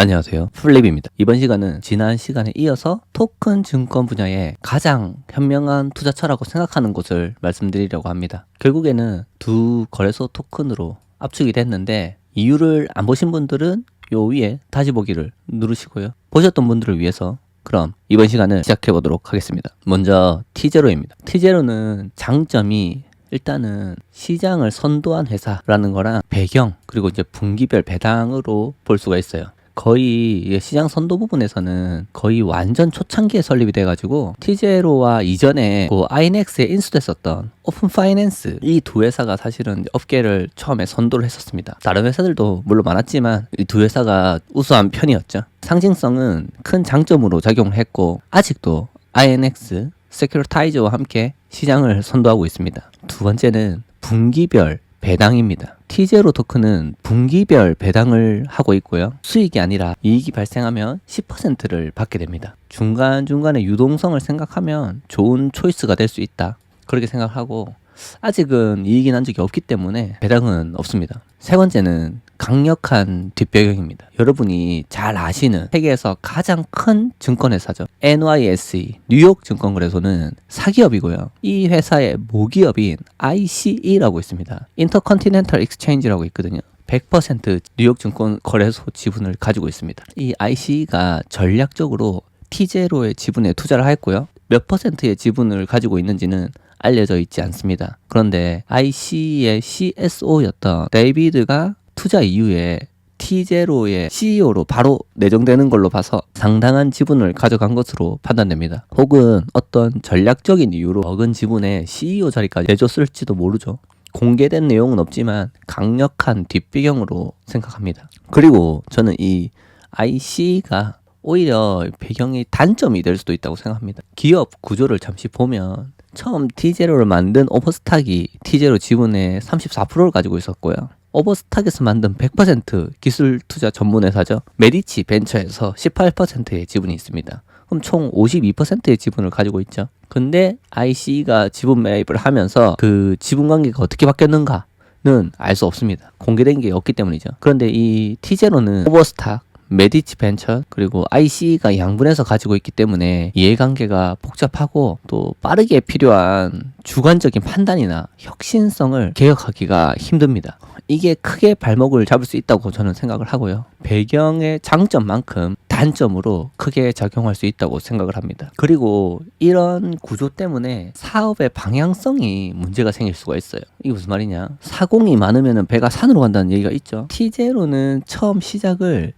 안녕하세요. 플립입니다. 이번 시간은 지난 시간에 이어서 토큰 증권 분야의 가장 현명한 투자처라고 생각하는 곳을 말씀드리려고 합니다. 결국에는 두 거래소 토큰으로 압축이 됐는데 이유를 안 보신 분들은 요 위에 다시 보기를 누르시고요. 보셨던 분들을 위해서 그럼 이번 시간을 시작해 보도록 하겠습니다. 먼저 T0입니다. T0는 장점이 일단은 시장을 선도한 회사라는 거랑 배경 그리고 이제 분기별 배당으로 볼 수가 있어요. 거의 시장 선도 부분에서는 거의 완전 초창기에 설립이 돼가지고 T0와 이전에 그 INX에 인수됐었던 오픈 파이낸스 이 두 회사가 사실은 업계를 처음에 선도를 했었습니다. 다른 회사들도 물론 많았지만 이 두 회사가 우수한 편이었죠. 상징성은 큰 장점으로 작용을 했고 아직도 INX, 세큐리타이저와 함께 시장을 선도하고 있습니다. 두 번째는 분기별 배당입니다. T0 토큰은 분기별 배당을 하고 있고요. 수익이 아니라 이익이 발생하면 10%를 받게 됩니다. 중간중간에 유동성을 생각하면 좋은 초이스가 될 수 있다. 그렇게 생각하고 아직은 이익이 난 적이 없기 때문에 배당은 없습니다. 세 번째는 강력한 뒷배경입니다. 여러분이 잘 아시는 세계에서 가장 큰 증권회사죠. NYSE, 뉴욕 증권거래소는 사기업이고요. 이 회사의 모기업인 ICE라고 있습니다. 인터컨티넨털 익스체인지라고 있거든요. 100% 뉴욕 증권거래소 지분을 가지고 있습니다. 이 ICE가 전략적으로 T0의 지분에 투자를 했고요. 몇 퍼센트의 지분을 가지고 있는지는 알려져 있지 않습니다. 그런데 IC의 CSO였던 데이비드가 투자 이후에 T0의 CEO로 바로 내정되는 걸로 봐서 상당한 지분을 가져간 것으로 판단됩니다. 혹은 어떤 전략적인 이유로 적은 지분에 CEO 자리까지 내줬을지도 모르죠. 공개된 내용은 없지만 강력한 뒷배경으로 생각합니다. 그리고 저는 이 IC가 오히려 배경이 단점이 될 수도 있다고 생각합니다. 기업 구조를 잠시 보면 처음 T0를 만든 오버스탁이 T0 지분의 34%를 가지고 있었고요. 오버스탁에서 만든 100% 기술 투자 전문 회사죠. 메디치 벤처에서 18%의 지분이 있습니다. 그럼 총 52%의 지분을 가지고 있죠. 근데 IC가 지분 매입을 하면서 그 지분 관계가 어떻게 바뀌었는가는 알 수 없습니다. 공개된 게 없기 때문이죠. 그런데 이 T0는 오버스탁, 메디치 벤처 그리고 IC가 양분해서 가지고 있기 때문에 이해관계가 복잡하고 또 빠르게 필요한 주관적인 판단이나 혁신성을 개혁하기가 힘듭니다. 이게 크게 발목을 잡을 수 있다고 저는 생각을 하고요. 배경의 장점만큼 단점으로 크게 작용할 수 있다고 생각을 합니다. 그리고 이런 구조 때문에 사업의 방향성이 문제가 생길 수가 있어요. 이게 무슨 말이냐? 사공이 많으면 배가 산으로 간다는 얘기가 있죠. T0는 처음 시작을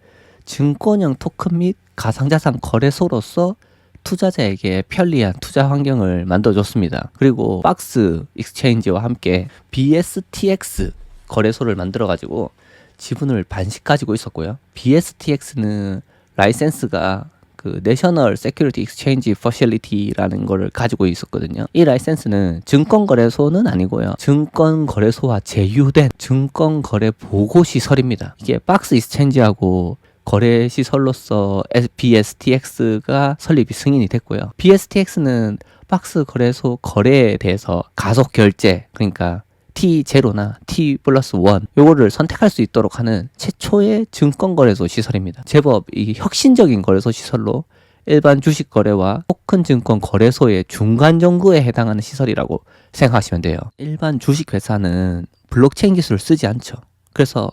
증권형 토큰 및 가상자산 거래소로서 투자자에게 편리한 투자 환경을 만들어줬습니다. 그리고 박스 익스체인지와 함께 BSTX 거래소를 만들어가지고 지분을 반씩 가지고 있었고요. BSTX는 라이센스가 그 내셔널 세큐리티 익스체인지 퍼실리티라는 거를 가지고 있었거든요. 이 라이센스는 증권거래소는 아니고요. 증권거래소와 제휴된 증권거래 보고시설입니다. 이게 박스 익스체인지하고 거래 시설로서 BSTX가 설립이 승인이 됐고요. BSTX는 박스 거래소 거래에 대해서 가속 결제, 그러니까 T0나 T+1 요거를 선택할 수 있도록 하는 최초의 증권거래소 시설입니다. 제법 이 혁신적인 거래소 시설로 일반 주식 거래와 토큰 증권 거래소의 중간 정도에 해당하는 시설이라고 생각하시면 돼요. 일반 주식 회사는 블록체인 기술을 쓰지 않죠. 그래서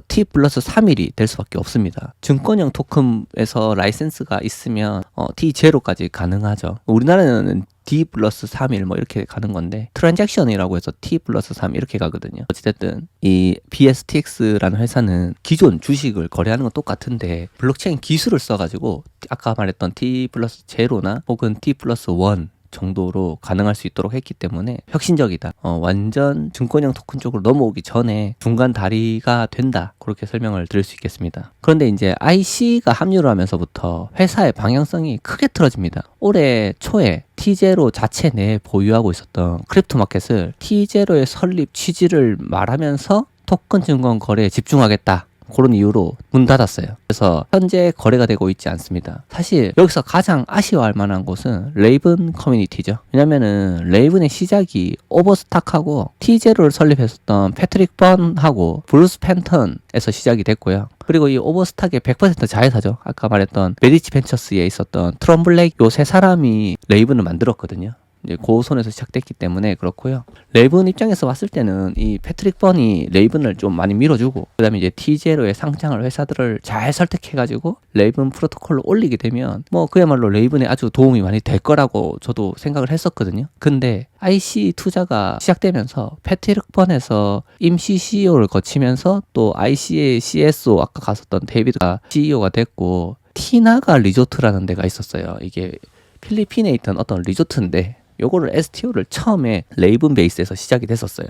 T+3일이 될 수밖에 없습니다. 증권형 토큰에서 라이센스가 있으면 T0까지 가능하죠. 우리나라는 D+3일 뭐 이렇게 가는 건데 트랜잭션이라고 해서 T+3 이렇게 가거든요. 어찌됐든 이 BSTX라는 회사는 기존 주식을 거래하는 건 똑같은데 블록체인 기술을 써가지고 아까 말했던 T+0나 혹은 T+1 정도로 가능할 수 있도록 했기 때문에 혁신적이다. 완전 증권형 토큰 쪽으로 넘어오기 전에 중간 다리가 된다. 그렇게 설명을 드릴 수 있겠습니다. 그런데 이제 IC가 합류를 하면서부터 회사의 방향성이 크게 틀어집니다. 올해 초에 T0 자체 내에 보유하고 있었던 크립토 마켓을 T0의 설립 취지를 말하면서 토큰 증권 거래에 집중하겠다. 그런 이유로 문 닫았어요. 그래서 현재 거래가 되고 있지 않습니다. 사실 여기서 가장 아쉬워할 만한 곳은 레이븐 커뮤니티죠. 왜냐면은 레이븐의 시작이 오버스탁하고 T0를 설립했었던 패트릭 번하고 브루스 팬턴에서 시작이 됐고요. 그리고 이 오버스탁의 100% 자회사죠. 아까 말했던 메디치 벤처스에 있었던 트럼 블랙 요 세 사람이 레이븐을 만들었거든요. 이제 그 손에서 시작됐기 때문에 그렇고요. 레이븐 입장에서 봤을 때는 이 패트릭 번이 레이븐을 좀 많이 밀어주고 그 다음에 이제 T0의 상장을 회사들을 잘 설득해가지고 레이븐 프로토콜로 올리게 되면 뭐 그야말로 레이븐에 아주 도움이 많이 될 거라고 저도 생각을 했었거든요. 근데 IC 투자가 시작되면서 패트릭 번에서 임시 CEO를 거치면서 또 IC의 CSO 아까 갔었던 데이비드가 CEO가 됐고 티나가 리조트라는 데가 있었어요. 이게 필리핀에 있던 어떤 리조트인데 요거를 STO를 처음에 레이븐 베이스에서 시작이 됐었어요.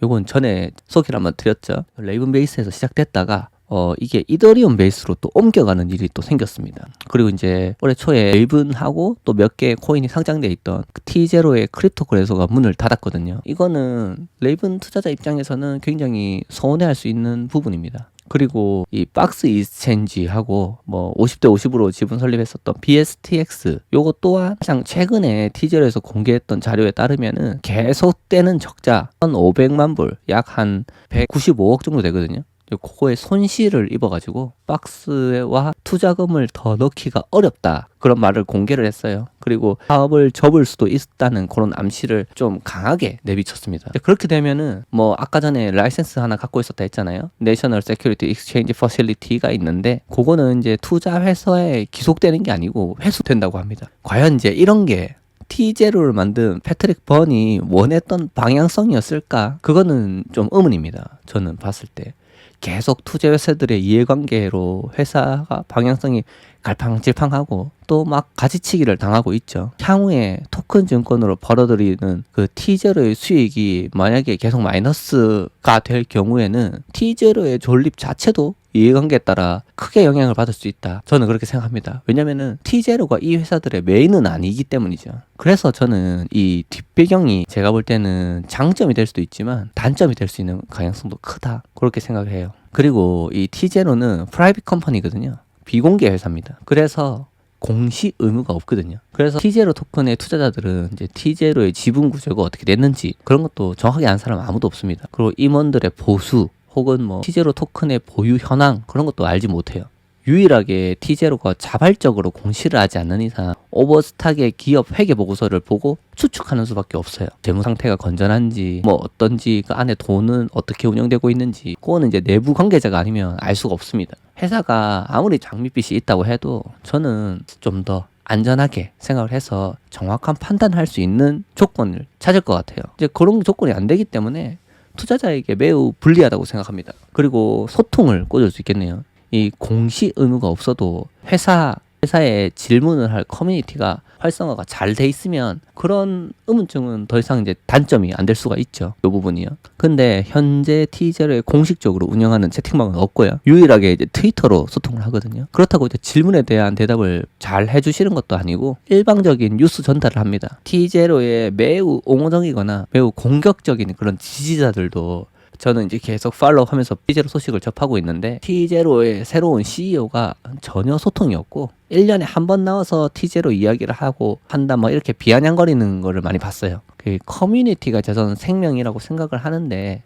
요건 전에 소개를 한번 드렸죠. 레이븐 베이스에서 시작됐다가 이게 이더리움 베이스로 또 옮겨가는 일이 또 생겼습니다. 그리고 이제 올해 초에 레이븐하고 또 몇 개의 코인이 상장돼 있던 그 T0의 크립토 거래소가 문을 닫았거든요. 이거는 레이븐 투자자 입장에서는 굉장히 서운해할 수 있는 부분입니다. 그리고 이 박스 익스체인지하고 뭐 50대 50으로 지분 설립했었던 BSTX 요거 또한 가장 최근에 T0에서 공개했던 자료에 따르면은 계속되는 적자 1,500만 불, 약 한 195억 정도 되거든요. 그거에 손실을 입어가지고 박스와 투자금을 더 넣기가 어렵다 그런 말을 공개를 했어요. 그리고 사업을 접을 수도 있다는 그런 암시를 좀 강하게 내비쳤습니다. 그렇게 되면은 뭐 아까 전에 라이센스 하나 갖고 있었다 했잖아요. 내셔널 세큐리티 익스체인지 퍼실리티가 있는데 그거는 이제 투자 회사에 기속되는 게 아니고 회수된다고 합니다. 과연 이제 이런 게 T0를 만든 패트릭 번이 원했던 방향성이었을까? 그거는 좀 의문입니다. 저는 봤을 때. 계속 투자 회사들의 이해관계로 회사가 방향성이 갈팡질팡하고 또 막 가지치기를 당하고 있죠. 향후에 토큰 증권으로 벌어들이는 그 T0의 수익이 만약에 계속 마이너스가 될 경우에는 T0의 존립 자체도 이해관계에 따라 크게 영향을 받을 수 있다. 저는 그렇게 생각합니다. 왜냐면은 T0가 이 회사들의 메인은 아니기 때문이죠. 그래서 저는 이 뒷배경이 제가 볼 때는 장점이 될 수도 있지만 단점이 될 수 있는 가능성도 크다. 그렇게 생각을 해요. 그리고 이 T0는 프라이빗 컴퍼니거든요. 비공개 회사입니다. 그래서 공시 의무가 없거든요. 그래서 T0 토큰의 투자자들은 이제 T0의 지분 구조가 어떻게 됐는지 그런 것도 정확하게 아는 사람 아무도 없습니다. 그리고 임원들의 보수 혹은 뭐 T0 토큰의 보유 현황 그런 것도 알지 못해요. 유일하게 T0가 자발적으로 공시를 하지 않는 이상 오버스탁의 기업 회계 보고서를 보고 추측하는 수밖에 없어요. 재무 상태가 건전한지 뭐 어떤지 그 안에 돈은 어떻게 운영되고 있는지 그거는 이제 내부 관계자가 아니면 알 수가 없습니다. 회사가 아무리 장밋빛이 있다고 해도 저는 좀 더 안전하게 생각을 해서 정확한 판단할 수 있는 조건을 찾을 것 같아요. 이제 그런 조건이 안 되기 때문에 투자자에게 매우 불리하다고 생각합니다. 그리고 소통을 꽂을 수 있겠네요. 이 공시 의무가 없어도 회사에 질문을 할 커뮤니티가 활성화가 잘 돼 있으면 그런 의문점은 더 이상 이제 단점이 안 될 수가 있죠. 이 부분이요. 근데 현재 T0에 공식적으로 운영하는 채팅방은 없고요. 유일하게 이제 트위터로 소통을 하거든요. 그렇다고 이제 질문에 대한 대답을 잘 해주시는 것도 아니고 일방적인 뉴스 전달을 합니다. T0에 매우 옹호적이거나 매우 공격적인 그런 지지자들도 저는 이제 계속 팔로우하면서 T0 소식을 접하고 있는데 T0의 새로운 CEO가 전혀 소통이 없고 1년에 한 번 나와서 T0 이야기를 하고 한다 뭐 이렇게 비아냥거리는 거를 많이 봤어요. 그 커뮤니티가 저는 생명이라고 생각을 하는데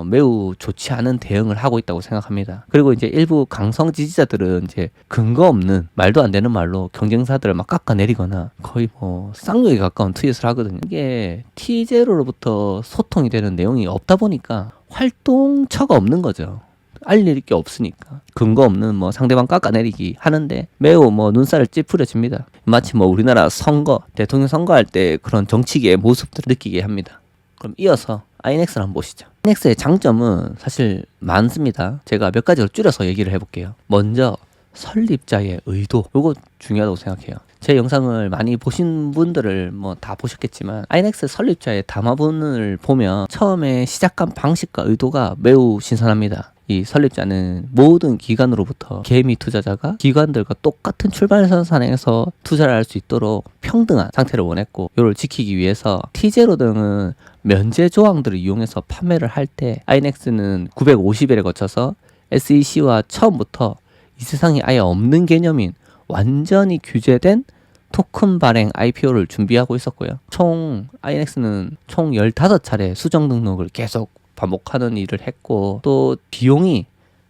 매우 좋지 않은 대응을 하고 있다고 생각합니다. 그리고 이제 일부 강성 지지자들은 이제 근거 없는 말도 안 되는 말로 경쟁사들을 막 깎아내리거나 거의 뭐 쌍욕에 가까운 트윗을 하거든요. 이게 T0로부터 소통이 되는 내용이 없다 보니까 활동처가 없는 거죠. 알릴 게 없으니까 근거 없는 뭐 상대방 깎아내리기 하는데 매우 뭐 눈살을 찌푸려집니다. 마치 뭐 우리나라 선거 대통령 선거할 때 그런 정치계의 모습들을 느끼게 합니다. 그럼 이어서 아이넥스를 한번 보시죠. 아이넥스의 장점은 사실 많습니다. 제가 몇 가지로 줄여서 얘기를 해볼게요. 먼저 설립자의 의도, 이거 중요하다고 생각해요. 제 영상을 많이 보신 분들을 뭐 다 보셨겠지만 아이넥스 설립자의 담화문을 보면 처음에 시작한 방식과 의도가 매우 신선합니다. 이 설립자는 모든 기관으로부터 개미 투자자가 기관들과 똑같은 출발선상에서 투자를 할 수 있도록 평등한 상태를 원했고, 이를 지키기 위해서 T0 등은 면제 조항들을 이용해서 판매를 할 때 아이넥스는 950일에 거쳐서 SEC와 처음부터 이 세상에 아예 없는 개념인 완전히 규제된 토큰 발행 IPO를 준비하고 있었고요. 총 INX는 총 15차례 수정 등록을 계속 반복하는 일을 했고, 또 비용이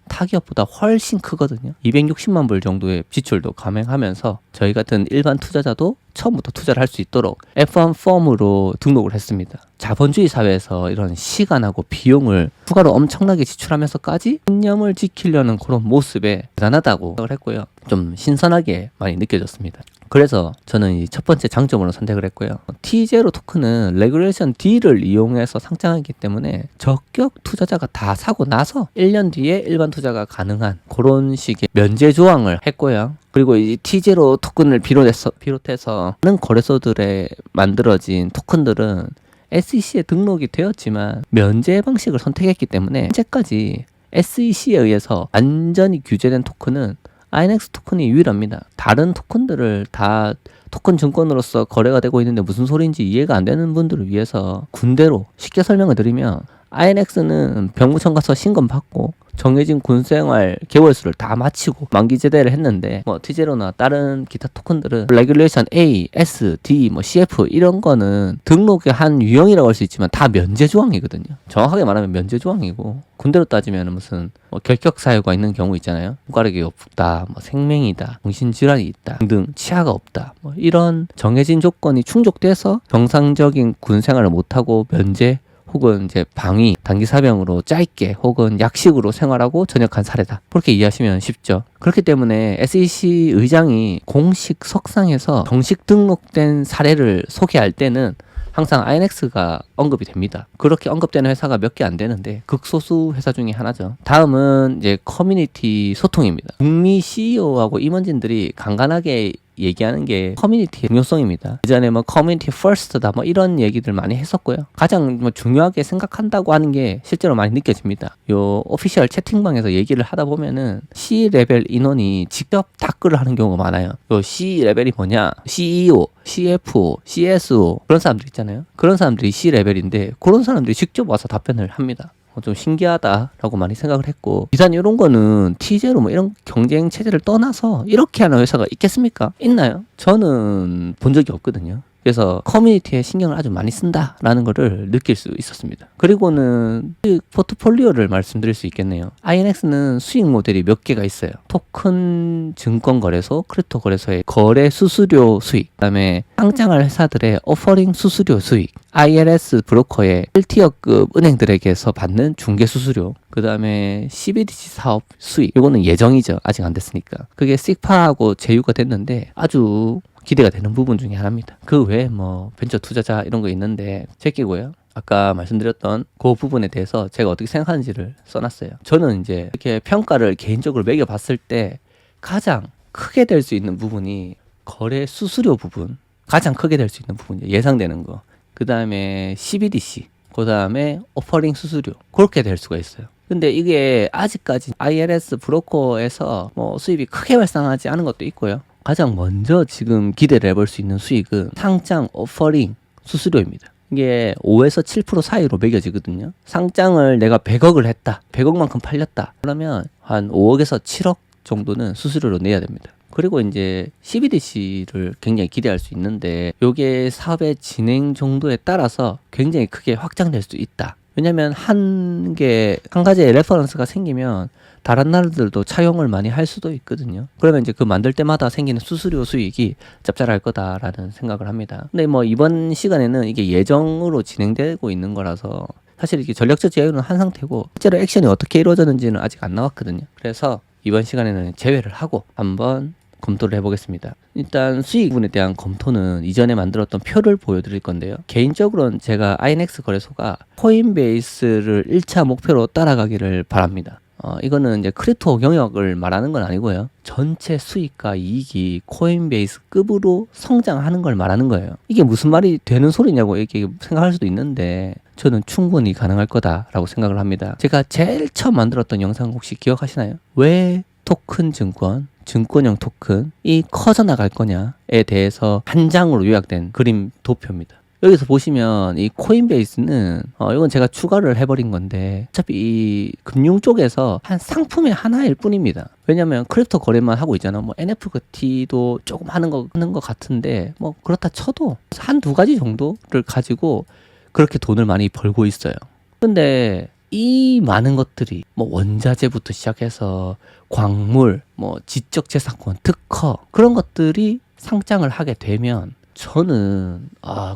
타기업보다 훨씬 크거든요. 260만 불 정도의 지출도 감행하면서 저희 같은 일반 투자자도 처음부터 투자를 할 수 있도록 F1 폼으로 등록을 했습니다. 자본주의 사회에서 이런 시간하고 비용을 추가로 엄청나게 지출하면서까지 신념을 지키려는 그런 모습에 대단하다고 생각을 했고요. 좀 신선하게 많이 느껴졌습니다. 그래서 저는 이 첫 번째 장점으로 선택을 했고요. T0 토큰은 레귤레이션 D를 이용해서 상장하기 때문에 적격 투자자가 다 사고 나서 1년 뒤에 일반 투자가 가능한 그런 식의 면제 조항을 했고요. 그리고 이 T0 토큰을 비롯해서 많은 거래소들에 만들어진 토큰들은 SEC에 등록이 되었지만 면제 방식을 선택했기 때문에 현재까지 SEC에 의해서 완전히 규제된 토큰은 INX 토큰이 유일합니다. 다른 토큰들을 다 토큰 증권으로서 거래가 되고 있는데 무슨 소리인지 이해가 안 되는 분들을 위해서 군대로 쉽게 설명을 드리면, INX는 병무청 가서 신검 받고 정해진 군생활 개월수를 다 마치고 만기 제대를 했는데, 뭐 T0나 다른 기타 토큰들은 레귤레이션 A, S, D, 뭐 CF 이런 거는 등록의 한 유형이라고 할 수 있지만 다 면제 조항이거든요. 정확하게 말하면 면제 조항이고, 군대로 따지면 무슨 뭐 결격 사유가 있는 경우 있잖아요. 손가락이 없다, 뭐 생명이다, 정신질환이 있다 등등, 치아가 없다, 뭐 이런 정해진 조건이 충족돼서 정상적인 군 생활을 못하고 면제 혹은 이제 방위, 단기 사병으로 짧게 혹은 약식으로 생활하고 전역한 사례다. 그렇게 이해하시면 쉽죠. 그렇기 때문에 SEC 의장이 공식 석상에서 정식 등록된 사례를 소개할 때는 항상 INX가 언급이 됩니다. 그렇게 언급되는 회사가 몇 개 안 되는데 극소수 회사 중에 하나죠. 다음은 이제 커뮤니티 소통입니다. 북미 CEO하고 임원진들이 간간하게 얘기하는 게 커뮤니티의 중요성입니다. 예전에 뭐 커뮤니티 퍼스트다 뭐 이런 얘기들 많이 했었고요. 가장 뭐 중요하게 생각한다고 하는 게 실제로 많이 느껴집니다. 요 오피셜 채팅방에서 얘기를 하다 보면은 C 레벨 인원이 직접 답글을 하는 경우가 많아요. 요 C 레벨이 뭐냐? CEO, CF, CSO 그런 사람들 있잖아요. 그런 사람들이 C 레벨인데 그런 사람들이 직접 와서 답변을 합니다. 좀 신기하다라고 많이 생각을 했고, 비단 이런 거는 T0 뭐 이런 경쟁 체제를 떠나서 이렇게 하는 회사가 있겠습니까? 있나요? 저는 본 적이 없거든요. 그래서 커뮤니티에 신경을 아주 많이 쓴다라는 거를 느낄 수 있었습니다. 그리고는 수익 포트폴리오를 말씀드릴 수 있겠네요. INX는 수익 모델이 몇 개가 있어요. 토큰 증권 거래소, 크립토 거래소의 거래 수수료 수익, 그다음에 상장할 회사들의 오퍼링 수수료 수익, ILS 브로커의 1티어급 은행들에게서 받는 중개 수수료, 그 다음에 CBDC 사업 수익, 이거는 예정이죠. 아직 안 됐으니까. 그게 식파하고 제휴가 됐는데 아주 기대가 되는 부분 중에 하나입니다. 그 외에 뭐 벤처 투자자 이런 거 있는데 제끼고요. 아까 말씀드렸던 그 부분에 대해서 제가 어떻게 생각하는지를 써놨어요. 저는 이제 이렇게 평가를 개인적으로 매겨봤을 때 가장 크게 될 수 있는 부분이 거래 수수료 부분, 가장 크게 될 수 있는 부분, 예상되는 거. 그 다음에 CBDC, 그 다음에 오퍼링 수수료, 그렇게 될 수가 있어요. 근데 이게 아직까지 ILS 브로커에서 뭐 수입이 크게 발생하지 않은 것도 있고요. 가장 먼저 지금 기대를 해볼 수 있는 수익은 상장 오퍼링 수수료입니다. 이게 5에서 7% 사이로 매겨지거든요. 상장을 내가 100억을 했다, 100억만큼 팔렸다 그러면 한 5억에서 7억 정도는 수수료로 내야 됩니다. 그리고 이제 CBDC를 굉장히 기대할 수 있는데 요게 사업의 진행 정도에 따라서 굉장히 크게 확장될 수 있다. 왜냐면 한 가지의 레퍼런스가 생기면 다른 나라들도 차용을 많이 할 수도 있거든요. 그러면 이제 그 만들 때마다 생기는 수수료 수익이 짭짤할 거다라는 생각을 합니다. 근데 뭐 이번 시간에는 이게 예정으로 진행되고 있는 거라서 사실 이게 전략적 제휴는 한 상태고 실제로 액션이 어떻게 이루어졌는지는 아직 안 나왔거든요. 그래서 이번 시간에는 제외를 하고 한번 검토를 해보겠습니다. 일단 수익 부분에 대한 검토는 이전에 만들었던 표를 보여드릴 건데요. 개인적으로는 제가 INX 거래소가 코인베이스를 1차 목표로 따라가기를 바랍니다. 이거는 이제 크립토 경영을 말하는 건 아니고요. 전체 수익과 이익이 코인베이스급으로 성장하는 걸 말하는 거예요. 이게 무슨 말이 되는 소리냐고 이렇게 생각할 수도 있는데 저는 충분히 가능할 거다라고 생각을 합니다. 제가 제일 처음 만들었던 영상 혹시 기억하시나요? 왜 토큰 증권형 토큰이 커져나갈 거냐에 대해서 한 장으로 요약된 그림 도표입니다. 여기서 보시면 이 코인베이스는 이건 제가 추가를 해버린 건데 어차피 이 금융 쪽에서 한 상품의 하나일 뿐입니다. 왜냐면 크립토 거래만 하고 있잖아. 뭐 NFT도 조금 하는 거 같은데 뭐 그렇다 쳐도 한 두 가지 정도를 가지고 그렇게 돈을 많이 벌고 있어요. 근데 이 많은 것들이 뭐 원자재부터 시작해서 광물, 뭐 지적재산권, 특허 그런 것들이 상장을 하게 되면 저는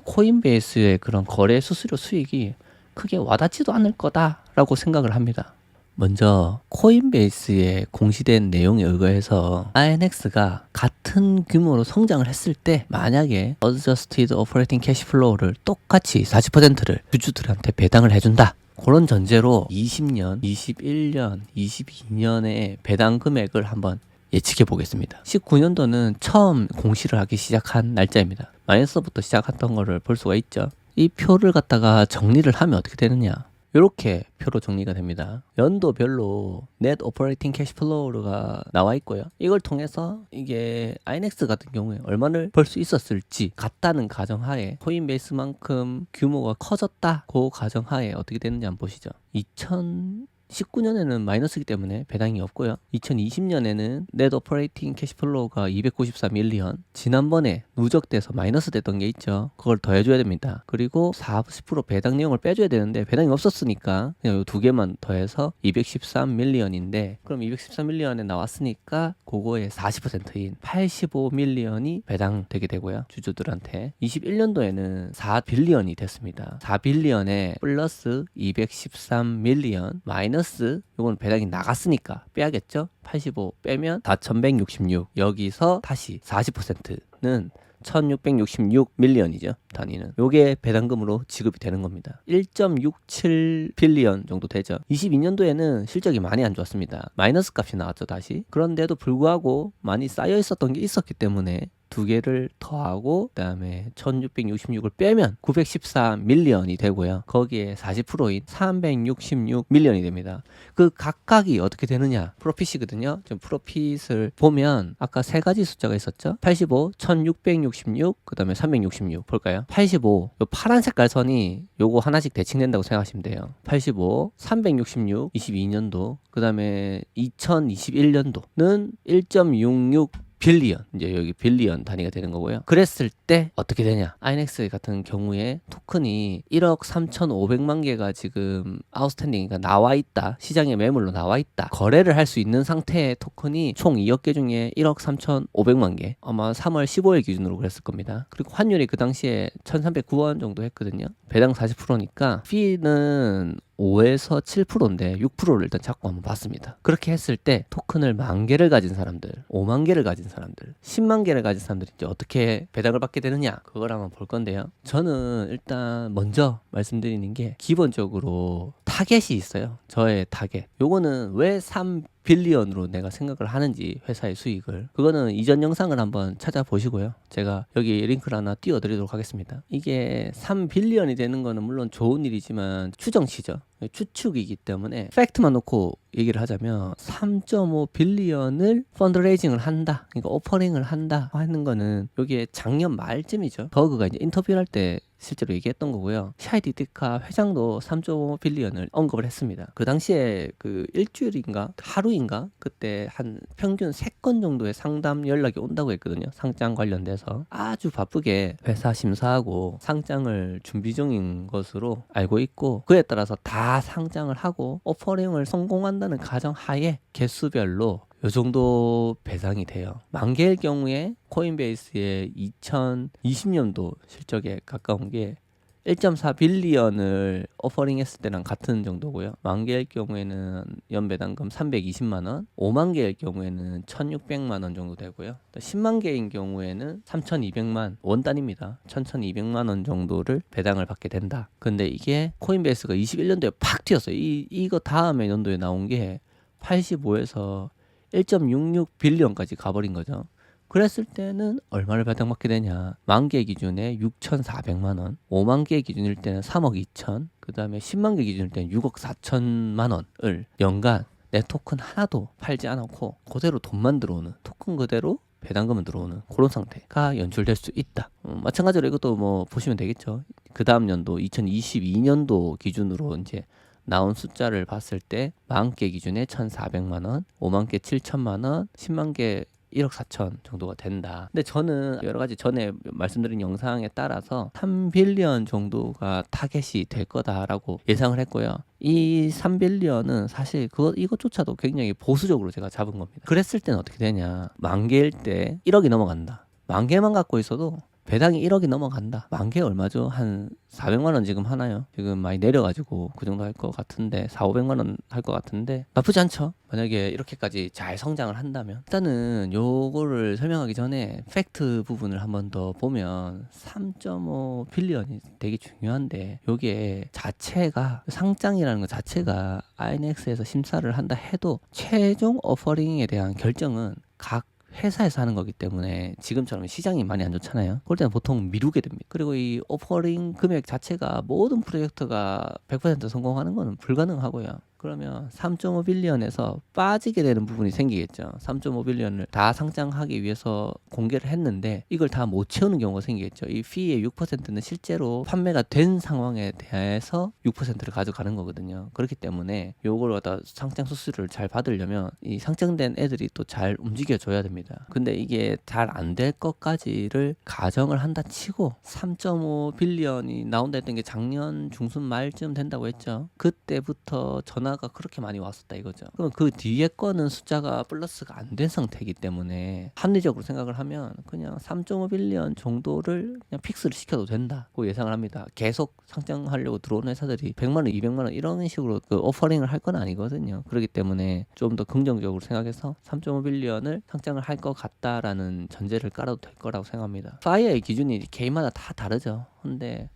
코인베이스의 그런 거래 수수료 수익이 크게 와닿지도 않을 거다라고 생각을 합니다. 먼저 코인베이스에 공시된 내용에 의거해서 INX가 같은 규모로 성장을 했을 때 만약에 Adjusted Operating Cash Flow를 똑같이 40%를 주주들한테 배당을 해준다. 그런 전제로 20년, 21년, 22년의 배당 금액을 한번 예측해 보겠습니다. 19년도는 처음 공시를 하기 시작한 날짜입니다. 마이너스부터 시작했던 거를 볼 수가 있죠. 이 표를 갖다가 정리를 하면 어떻게 되느냐. 이렇게 표로 정리가 됩니다. 연도별로 Net Operating Cash Flow가 나와 있고요. 이걸 통해서 이게 INX 같은 경우에 얼마를 벌 수 있었을지 같다는 가정하에 코인베이스만큼 규모가 커졌다 그 가정하에 어떻게 되는지 한번 보시죠. 2019년에는 마이너스이기 때문에 배당이 없고요. 2020년에는 Net Operating Cash Flow가 294밀리언. 지난번에 누적돼서 마이너스 됐던 게 있죠. 그걸 더해줘야 됩니다. 그리고 40% 배당 내용을 빼줘야 되는데 배당이 없었으니까 그냥 이 두 개만 더해서 213밀리언인데 그럼 213밀리언에 나왔으니까 그거의 40%인 85밀리언이 배당되게 되고요. 주주들한테. 21년도에는 4빌리언이 됐습니다. 4빌리언에 플러스 213밀리언 마이너스 요건 배당이 나갔으니까 빼야겠죠. 85 빼면 4166 여기서 다시 40%는 1666밀리언이죠. 단위는 요게 배당금으로 지급이 되는 겁니다. 1.67빌리언 정도 되죠. 22년도에는 실적이 많이 안 좋았습니다. 마이너스 값이 나왔죠. 다시. 그런데도 불구하고 많이 쌓여 있었던 게 있었기 때문에 두 개를 더하고 그다음에 1666을 빼면 914밀리언이 되고요. 거기에 40%인 366밀리언이 됩니다. 그 각각이 어떻게 되느냐? 프로핏이거든요. 지금 프로핏을 보면 아까 세 가지 숫자가 있었죠. 85, 1666, 그다음에 366 볼까요? 85, 요 파란 색깔 선이 요거 하나씩 대칭된다고 생각하시면 돼요. 85, 366, 22년도, 그다음에 2021년도는 1.66 빌리언, 이제 여기 빌리언 단위가 되는 거고요. 그랬을 때 어떻게 되냐? INX 같은 경우에 토큰이 1억 3,500만 개가 지금 아웃스탠딩이가 나와 있다. 시장에 매물로 나와 있다. 거래를 할 수 있는 상태의 토큰이 총 2억 개 중에 1억 3,500만 개. 아마 3월 15일 기준으로 그랬을 겁니다. 그리고 환율이 그 당시에 1,309원 정도 했거든요. 배당 40%니까 피는 5에서 7%인데 6%를 일단 잡고 한번 봤습니다. 그렇게 했을 때 토큰을 10,000개를 가진 사람들, 50,000개를 가진 사람들, 100,000 개를 가진 사람들이 이제 어떻게 배당을 받게 되느냐 그걸 한번 볼 건데요. 저는 일단 먼저 말씀드리는 게 기본적으로 타겟이 있어요. 저의 타겟. 요거는 왜 3빌리언으로 내가 생각을 하는지 회사의 수익을 그거는 이전 영상을 한번 찾아보시고요. 제가 여기 링크를 하나 띄워드리도록 하겠습니다. 이게 3빌리언이 되는 거는 물론 좋은 일이지만 추정치죠. 추측이기 때문에 팩트만 놓고 얘기를 하자면 3.5빌리언을 펀드레이징을 한다. 그러니까 오퍼링을 한다 하는 거는 이게 작년 말쯤이죠. 버그가 이제 인터뷰를 할 때 실제로 얘기했던 거고요. 샤이디티카 회장도 3.5빌리언을 언급을 했습니다. 그 당시에 그 일주일인가 하루인가 그때 한 평균 3건 정도의 상담 연락이 온다고 했거든요. 상장 관련돼서 아주 바쁘게 회사 심사하고 상장을 준비 중인 것으로 알고 있고 그에 따라서 다 상장을 하고 오퍼링을 성공한다는 가정 하에 개수별로 요 정도 배당이 돼요. 10,000개의 경우에 코인베이스의 2020년도 실적에 가까운 게 1.4빌리언을 오퍼링 했을 때랑 같은 정도고요. 10,000개의 경우에는 연배당금 320만원, 50,000개의 경우에는 1,600만원 정도 되고요. 100,000 개인 경우에는 3,200만 원 단위입니다. 1,200만원 정도를 배당을 받게 된다. 근데 이게 코인베이스가 21년도에 팍 튀었어요. 이거 다음에 연도에 나온 게 85에서 1.66빌리언까지 가버린 거죠. 그랬을 때는 얼마를 배당받게 되냐. 10,000개 기준에 6,400만원, 50,000개 기준일 때는 3억 2천, 그 다음에 100,000개 기준일 때는 6억 4천만원을 연간 내 토큰 하나도 팔지 않았고 그대로 돈만 들어오는, 토큰 그대로 배당금은 들어오는 그런 상태가 연출될 수 있다. 마찬가지로 이것도 뭐 보시면 되겠죠. 그 다음 연도 2022년도 기준으로 이제 나온 숫자를 봤을 때 40개 기준에 1,400만 원, 5만 개 7천만 원, 10만 개 1억 4천 정도가 된다. 근데 저는 여러 가지 전에 말씀드린 영상에 따라서 3빌리언 정도가 타겟이 될 거다라고 예상을 했고요. 이 3빌리언은 사실 이것조차도 굉장히 보수적으로 제가 잡은 겁니다. 그랬을 때는 어떻게 되냐. 만 개일 때 1억이 넘어간다. 만 개만 갖고 있어도 배당이 1억이 넘어간다. 만 개 얼마죠? 한 400만 원 지금 하나요? 지금 많이 내려가지고 그 정도 할 것 같은데 400~500만 원 할 것 같은데 나쁘지 않죠? 만약에 이렇게까지 잘 성장을 한다면 일단은 요거를 설명하기 전에 팩트 부분을 한번 더 보면 3.5 빌리언이 되게 중요한데 요게 자체가 상장이라는 것 자체가 INX에서 심사를 한다 해도 최종 오퍼링에 대한 결정은 각 회사에서 하는 거기 때문에 지금처럼 시장이 많이 안 좋잖아요. 그럴 때는 보통 미루게 됩니다. 그리고 이 오퍼링 금액 자체가 모든 프로젝트가 100% 성공하는 거는 불가능하고요. 그러면 3.5 빌리언에서 빠지게 되는 부분이 생기겠죠. 3.5 빌리언을 다 상장하기 위해서 공개를 했는데 이걸 다 못 채우는 경우가 생기겠죠. 이 피의 6%는 실제로 판매가 된 상황에 대해서 6%를 가져가는 거거든요. 그렇기 때문에 요걸 갖다 상장 수수료를 잘 받으려면 이 상장된 애들이 또 잘 움직여줘야 됩니다. 근데 이게 잘 안 될 것까지를 가정을 한다 치고 3.5 빌리언이 나온다 했던 게 작년 중순 말쯤 된다고 했죠. 그때부터 전화가 그렇게 많이 왔었다 이거죠. 그럼 그 뒤에 거는 숫자가 플러스가 안 된 상태이기 때문에 합리적으로 생각을 하면 그냥 3.5 빌리언 정도를 그냥 픽스를 시켜도 된다고 예상을 합니다. 계속 상장하려고 들어오는 회사들이 100만 원, 200만 원 이런 식으로 그 오퍼링을 할 건 아니거든요. 그렇기 때문에 좀 더 긍정적으로 생각해서 3.5 빌리언을 상장을 할 것 같다라는 전제를 깔아도 될 거라고 생각합니다. 파이어의 기준이 개인마다 다 다르죠. 근데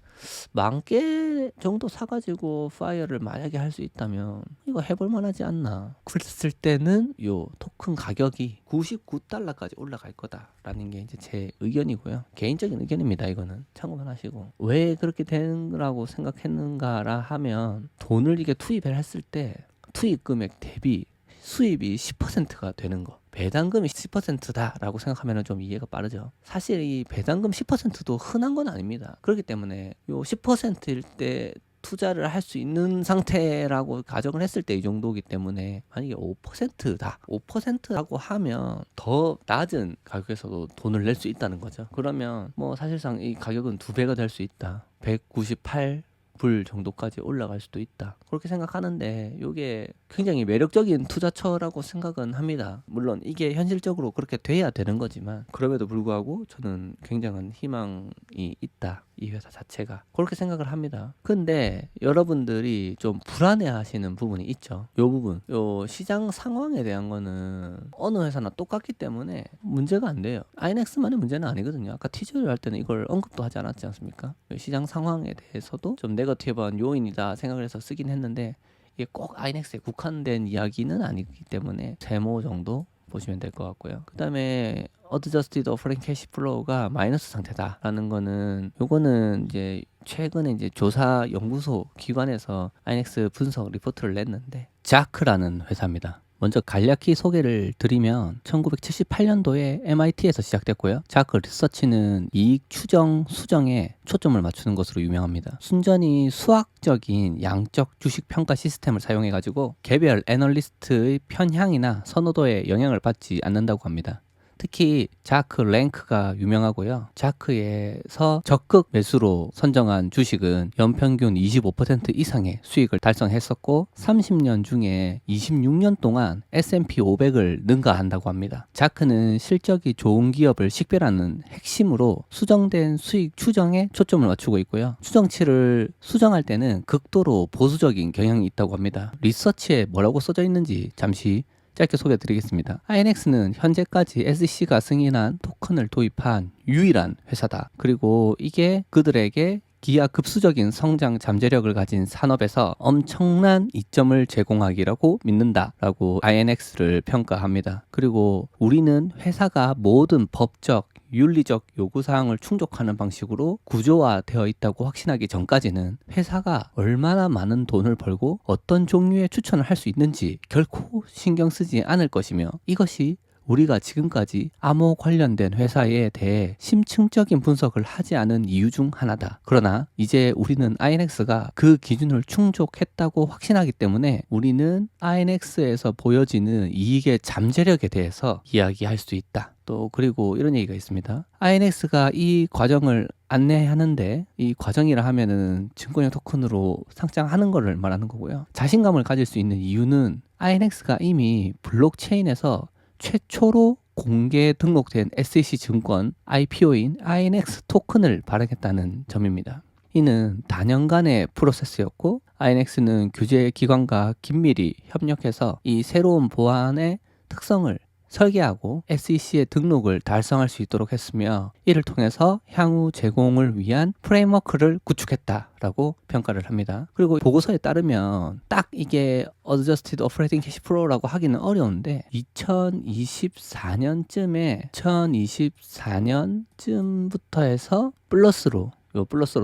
10,000개 정도 사가지고 파이어를 만약에 할 수 있다면 이거 해볼 만하지 않나. 그랬을 때는 요 토큰 가격이 99달러까지 올라갈 거다라는 게 이제 제 의견이고요. 개인적인 의견입니다. 이거는 참고만 하시고. 왜 그렇게 되라고 생각했는가라 하면 돈을 이게 투입을 했을 때 투입 금액 대비 수입이 10%가 되는 거. 배당금이 10%다라고 생각하면 좀 이해가 빠르죠. 사실 이 배당금 10%도 흔한 건 아닙니다. 그렇기 때문에 요 10%일 때 투자를 할 수 있는 상태라고 가정을 했을 때 이 정도이기 때문에 만약에 5%다. 5%라고 하면 더 낮은 가격에서도 돈을 낼 수 있다는 거죠. 그러면 뭐 사실상 이 가격은 2배가 될 수 있다. 198 불 정도까지 올라갈 수도 있다. 그렇게 생각하는데 이게 굉장히 매력적인 투자처라고 생각은 합니다. 물론 이게 현실적으로 그렇게 돼야 되는 거지만 그럼에도 불구하고 저는 굉장한 희망이 있다. 이 회사 자체가 그렇게 생각을 합니다. 근데 여러분들이 좀 불안해 하시는 부분이 있죠. 요 부분, 요 시장 상황에 대한 거는 어느 회사나 똑같기 때문에 문제가 안 돼요. INX만의 문제는 아니거든요. 아까 티저를 할 때는 이걸 언급도 하지 않았지 않습니까? 시장 상황에 대해서도 좀 네거티브한 요인이다 생각을 해서 쓰긴 했는데 이게 꼭 INX에 국한된 이야기는 아니기 때문에 세모 정도 보시면 될 것 같고요. 그 다음에 Adjusted Operating Cash Flow가 마이너스 상태다라는 거는 요거는 이제 최근에 이제 조사 연구소 기관에서 INX 분석 리포트를 냈는데 자크라는 회사입니다. 먼저 간략히 소개를 드리면 1978년도에 MIT에서 시작됐고요. 자크 리서치는 이익 추정 수정에 초점을 맞추는 것으로 유명합니다. 순전히 수학적인 양적 주식 평가 시스템을 사용해 가지고 개별 애널리스트의 편향이나 선호도에 영향을 받지 않는다고 합니다. 특히 자크 랭크가 유명하고요. 자크에서 적극 매수로 선정한 주식은 연평균 25% 이상의 수익을 달성했었고 30년 중에 26년 동안 S&P 500을 능가한다고 합니다. 자크는 실적이 좋은 기업을 식별하는 핵심으로 수정된 수익 추정에 초점을 맞추고 있고요. 추정치를 수정할 때는 극도로 보수적인 경향이 있다고 합니다. 리서치에 뭐라고 써져 있는지 잠시 짧게 소개해드리겠습니다. INX는 현재까지 SEC가 승인한 토큰을 도입한 유일한 회사다. 그리고 이게 그들에게 기하급수적인 성장 잠재력을 가진 산업에서 엄청난 이점을 제공하기라고 믿는다라고 INX를 평가합니다. 그리고 우리는 회사가 모든 법적, 윤리적 요구사항을 충족하는 방식으로 구조화되어 있다고 확신하기 전까지는 회사가 얼마나 많은 돈을 벌고 어떤 종류의 추천을 할 수 있는지 결코 신경 쓰지 않을 것이며 이것이 우리가 지금까지 암호 관련된 회사에 대해 심층적인 분석을 하지 않은 이유 중 하나다. 그러나 이제 우리는 INX가 그 기준을 충족했다고 확신하기 때문에 우리는 INX에서 보여지는 이익의 잠재력에 대해서 이야기할 수 있다. 또 그리고 이런 얘기가 있습니다. INX가 이 과정을 안내하는데, 이 과정이라 하면은 증권형 토큰으로 상장하는 거를 말하는 거고요. 자신감을 가질 수 있는 이유는 INX가 이미 블록체인에서 최초로 공개 등록된 SEC 증권 IPO인 INX 토큰을 발행했다는 점입니다. 이는 다년간의 프로세스였고, INX는 규제 기관과 긴밀히 협력해서 이 새로운 보안의 특성을 설계하고 SEC의 등록을 달성할 수 있도록 했으며, 이를 통해서 향후 제공을 위한 프레임워크를 구축했다라고 평가를 합니다. 그리고 보고서에 따르면 딱 이게 Adjusted Operating Cash Flow라고 하기는 어려운데 2024년쯤부터 해서 플러스로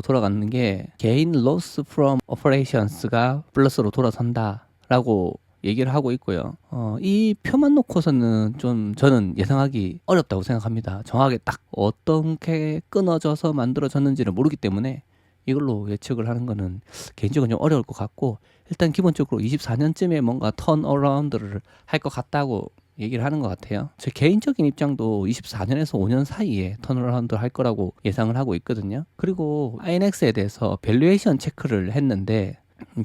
돌아가는 게 개인 loss from operations가 플러스로 돌아선다라고 얘기를 하고 있고요. 이 표만 놓고서는 좀 저는 예상하기 어렵다고 생각합니다. 정확하게 딱 어떻게 끊어져서 만들어졌는지를 모르기 때문에 이걸로 예측을 하는 거는 개인적으로 좀 어려울 것 같고, 일단 기본적으로 24년쯤에 뭔가 턴어라운드를 할 것 같다고 얘기를 하는 것 같아요. 제 개인적인 입장도 24년에서 5년 사이에 턴어라운드를 할 거라고 예상을 하고 있거든요. 그리고 INX에 대해서 밸류에이션 체크를 했는데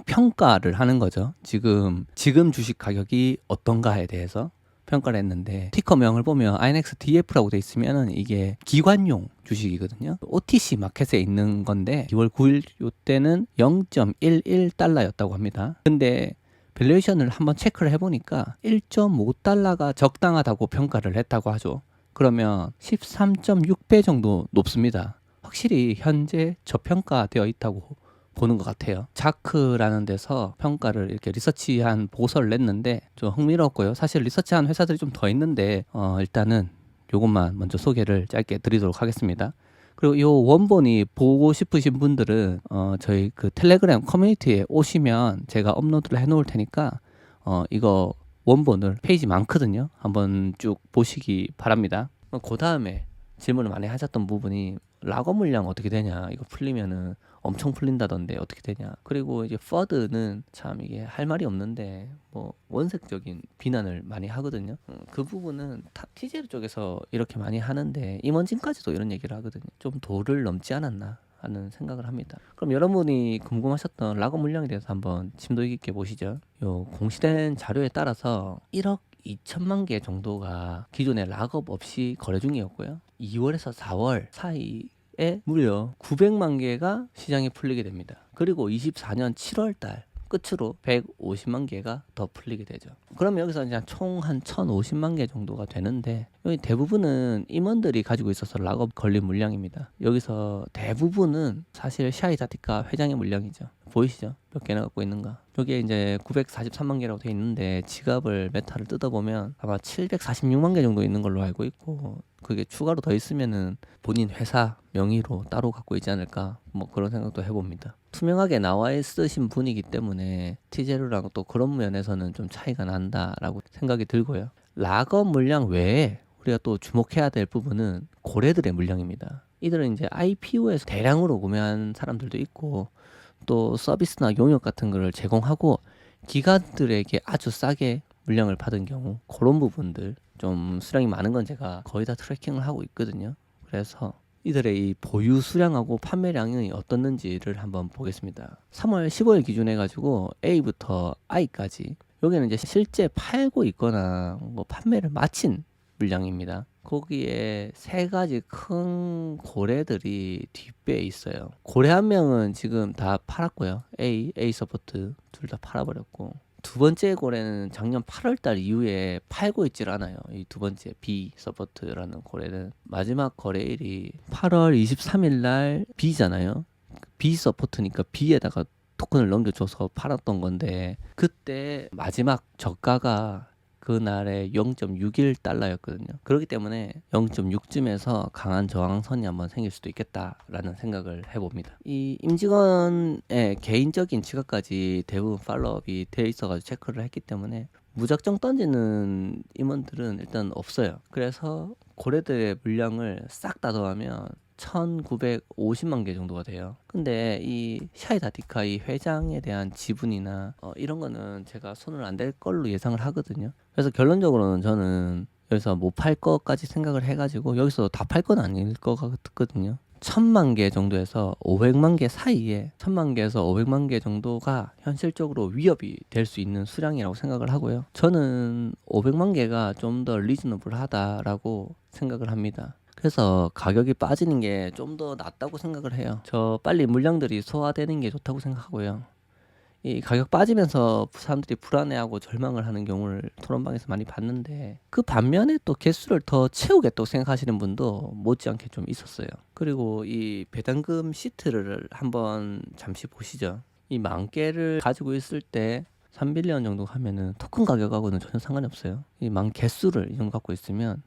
평가를 하는 거죠. 지금 주식 가격이 어떤가에 대해서 평가를 했는데, 티커명을 보면 INXDF라고 돼 있으면은 이게 기관용 주식이거든요. OTC 마켓에 있는 건데 2월 9일 요때는 0.11달러였다고 합니다. 근데 밸류에이션을 한번 체크를 해보니까 1.5달러가 적당하다고 평가를 했다고 하죠. 그러면 13.6배 정도 높습니다. 확실히 현재 저평가되어 있다고 보는 것 같아요. 자크라는 데서 평가를 이렇게 리서치한 보고서를 냈는데 좀 흥미로웠고요. 사실 리서치한 회사들이 좀 더 있는데 일단은 요것만 먼저 소개를 짧게 드리도록 하겠습니다. 그리고 요 원본이 보고 싶으신 분들은 저희 그 텔레그램 커뮤니티에 오시면 제가 업로드를 해놓을 테니까 이거 원본을 페이지 많거든요. 한번 쭉 보시기 바랍니다. 그 다음에 질문을 많이 하셨던 부분이 락업 물량 어떻게 되냐, 이거 풀리면은 엄청 풀린다던데 어떻게 되냐. 그리고 이제 퍼드는 참 이게 할 말이 없는데 뭐 원색적인 비난을 많이 하거든요. 그 부분은 TJL 쪽에서 이렇게 많이 하는데 임원진까지도 이런 얘기를 하거든요. 좀 도를 넘지 않았나 하는 생각을 합니다. 그럼 여러분이 궁금하셨던 락업 물량에 대해서 한번 심도 깊게 보시죠. 요 공시된 자료에 따라서 1억 2천만 개 정도가 기존에 락업 없이 거래 중이었고요. 2월에서 4월 사이에 무려 900만 개가 시장에 풀리게 됩니다. 그리고 24년 7월 달 끝으로 150만 개가 더 풀리게 되죠. 그럼 여기서 이제 총 한 1050만 개 정도가 되는데, 여기 대부분은 임원들이 가지고 있어서 락업 걸린 물량입니다. 여기서 대부분은 사실 샤이자티카 회장의 물량이죠. 보이시죠? 몇 개나 갖고 있는가? 여기에 이제 943만 개라고 되어 있는데 지갑을 메타를 뜯어보면 아마 746만 개 정도 있는 걸로 알고 있고, 그게 추가로 더 있으면은 본인 회사 명의로 따로 갖고 있지 않을까, 뭐 그런 생각도 해봅니다. 투명하게 나와 있으신 분이기 때문에 티제르랑 또 그런 면에서는 좀 차이가 난다라고 생각이 들고요. 락업 물량 외에 우리가 또 주목해야 될 부분은 고래들의 물량입니다. 이들은 이제 IPO에서 대량으로 구매한 사람들도 있고, 또 서비스나 용역 같은 거를 제공하고 기관들에게 아주 싸게 물량을 받은 경우, 그런 부분들 좀 수량이 많은 건 제가 거의 다 트래킹을 하고 있거든요. 그래서 이들의 이 보유 수량하고 판매량이 어떻는지를 한번 보겠습니다. 3월 15일 기준해 가지고 A부터 I까지, 여기는 이제 실제 팔고 있거나 뭐 판매를 마친 물량입니다. 거기에 세 가지 큰 고래들이 뒷배에 있어요. 고래 한 명은 지금 다 팔았고요. A 서포트 둘 다 팔아버렸고, 두 번째 고래는 작년 8월달 이후에 팔고 있질 않아요. 이 두 번째 B 서포트라는 고래는 마지막 거래일이 8월 23일 날 B잖아요. B 서포트니까 B에다가 토큰을 넘겨줘서 팔았던 건데, 그때 마지막 저가가 그날에 0.61달러였거든요. 그렇기 때문에 0.6쯤에서 강한 저항선이 한번 생길 수도 있겠다라는 생각을 해봅니다. 이 임직원의 개인적인 지갑까지 대부분 팔로업이 되어 있어가지고 체크를 했기 때문에 무작정 던지는 임원들은 일단 없어요. 그래서 고래들의 물량을 싹 다 더하면 1950만 개 정도가 돼요. 근데 이 샤이다티카이 회장에 대한 지분이나 이런 거는 제가 손을 안 댈 걸로 예상을 하거든요. 그래서 결론적으로는 저는 여기서 못 팔 것까지 생각을 해가지고 여기서 다 팔 건 아닐 것 같거든요. 1000만 개 정도에서 500만 개 사이에 1000만 개에서 500만 개 정도가 현실적으로 위협이 될 수 있는 수량이라고 생각을 하고요. 저는 500만 개가 좀 더 리즈너블하다라고 생각을 합니다. 그래서 가격이 빠지는 게 좀 더 낫다고 생각을 해요. 저 빨리 물량들이 소화되는 게 좋다고 생각하고요. 이 가격 빠지면서 사람들이 불안해하고 절망을 하는 경우를 토론방에서 많이 봤는데, 그 반면에 또 개수를 더 채우겠다고 생각하시는 분도 못지않게 좀 있었어요. 그리고 이 배당금 시트를 한번 잠시 보시죠. 이 10,000개를 가지고 있을 때 3빌리언 정도 하면은 토큰 가격하고는 전혀 상관이 없어요. 이 만 개수를 이 정도 갖고 있으면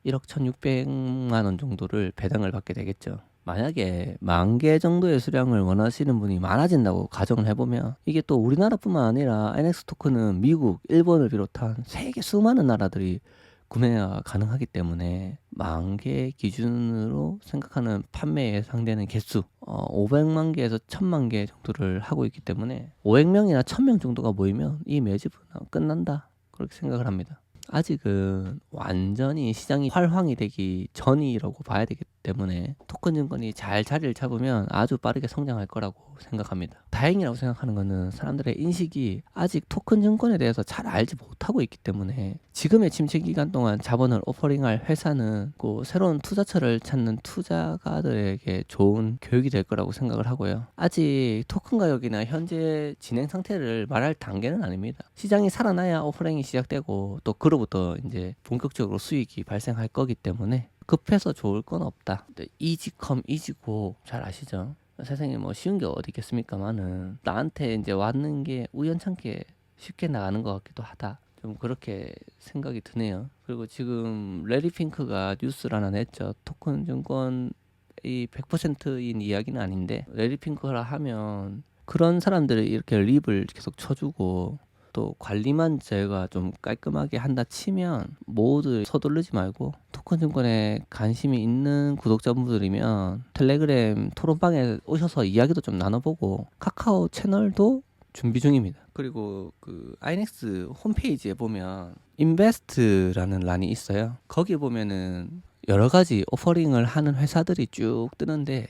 1억 1,600만 원 정도를 배당을 받게 되겠죠. 만약에 10,000개 정도의 수량을 원하시는 분이 많아진다고 가정을 해보면, 이게 또 우리나라뿐만 아니라 INX 토큰은 미국, 일본을 비롯한 세계 수많은 나라들이 구매가 가능하기 때문에 10,000개 기준으로 생각하는 판매에 해당되는 개수 500만 개에서 1,000만 개 정도를 하고 있기 때문에 500명이나 1,000명 정도가 모이면 이 매집은 끝난다, 그렇게 생각을 합니다. 아직은 완전히 시장이 활황이 되기 전이라고 봐야 되기 때문에 토큰 증권이 잘 자리를 잡으면 아주 빠르게 성장할 거라고 생각합니다. 다행이라고 생각하는 거는 사람들의 인식이 아직 토큰 증권에 대해서 잘 알지 못하고 있기 때문에 지금의 침체 기간 동안 자본을 오퍼링할 회사는 그 새로운 투자처를 찾는 투자가들에게 좋은 교육이 될 거라고 생각을 하고요. 아직 토큰 가격이나 현재 진행 상태를 말할 단계는 아닙니다. 시장이 살아나야 오퍼링이 시작되고 또 그로부터 이제 본격적으로 수익이 발생할 거기 때문에 급해서 좋을 건 없다. 이지컴 이지고 잘 아시죠? 세상에 뭐 쉬운 게 어디 있겠습니까만은 나한테 이제 왔는 게 우연찮게 쉽게 나가는 것 같기도 하다, 좀 그렇게 생각이 드네요. 그리고 지금 레리 핑크가 뉴스를 하나 냈죠. 토큰 증권 이 100%인 이야기는 아닌데, 레리 핑크라 하면 그런 사람들이 이렇게 립을 계속 쳐주고 또 관리만 제가 좀 깔끔하게 한다 치면 모두 서두르지 말고, 토큰 증권에 관심이 있는 구독자분들이면 텔레그램 토론방에 오셔서 이야기도 좀 나눠보고, 카카오 채널도 준비 중입니다. 그리고 그 아이넥스 홈페이지에 보면 인베스트라는 란이 있어요. 거기 보면은 여러 가지 오퍼링을 하는 회사들이 쭉 뜨는데,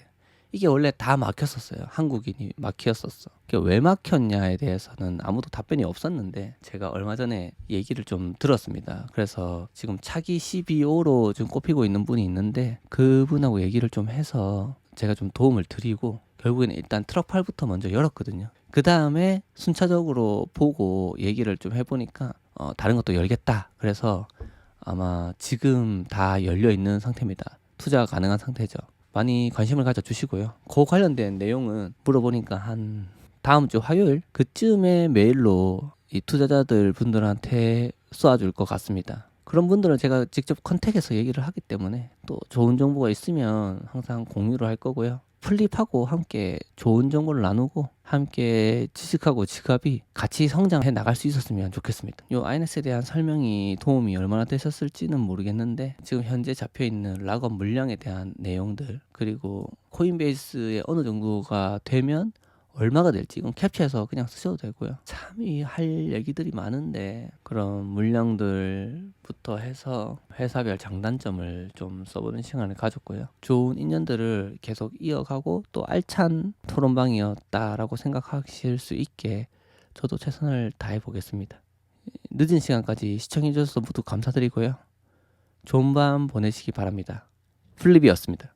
이게 원래 다 막혔었어요. 한국인이 막혔었어. 왜 막혔냐에 대해서는 아무도 답변이 없었는데, 제가 얼마 전에 얘기를 좀 들었습니다. 그래서 지금 차기 CBO로 지금 꼽히고 있는 분이 있는데, 그분하고 얘기를 좀 해서 제가 좀 도움을 드리고, 결국에는 일단 트럭팔부터 먼저 열었거든요. 그 다음에 순차적으로 보고 얘기를 좀 해보니까 다른 것도 열겠다. 그래서 아마 지금 다 열려 있는 상태입니다. 투자가 가능한 상태죠. 많이 관심을 가져주시고요. 그 관련된 내용은 물어보니까 한 다음 주 화요일 그쯤에 메일로 이 투자자들 분들한테 쏘아줄 것 같습니다. 그런 분들은 제가 직접 컨택해서 얘기를 하기 때문에 또 좋은 정보가 있으면 항상 공유를 할 거고요. 플립하고 함께 좋은 정보를 나누고 함께 지식하고 지갑이 같이 성장해 나갈 수 있었으면 좋겠습니다. 이 INX에 대한 설명이 도움이 얼마나 되셨을지는 모르겠는데, 지금 현재 잡혀있는 락업 물량에 대한 내용들, 그리고 코인베이스에 어느 정도가 되면 얼마가 될지 이건 캡처해서 그냥 쓰셔도 되고요. 참 이 할 얘기들이 많은데 그런 물량들부터 해서 회사별 장단점을 좀 써보는 시간을 가졌고요. 좋은 인연들을 계속 이어가고 또 알찬 토론방이었다라고 생각하실 수 있게 저도 최선을 다해 보겠습니다. 늦은 시간까지 시청해 주셔서 모두 감사드리고요. 좋은 밤 보내시기 바랍니다. 플립이었습니다.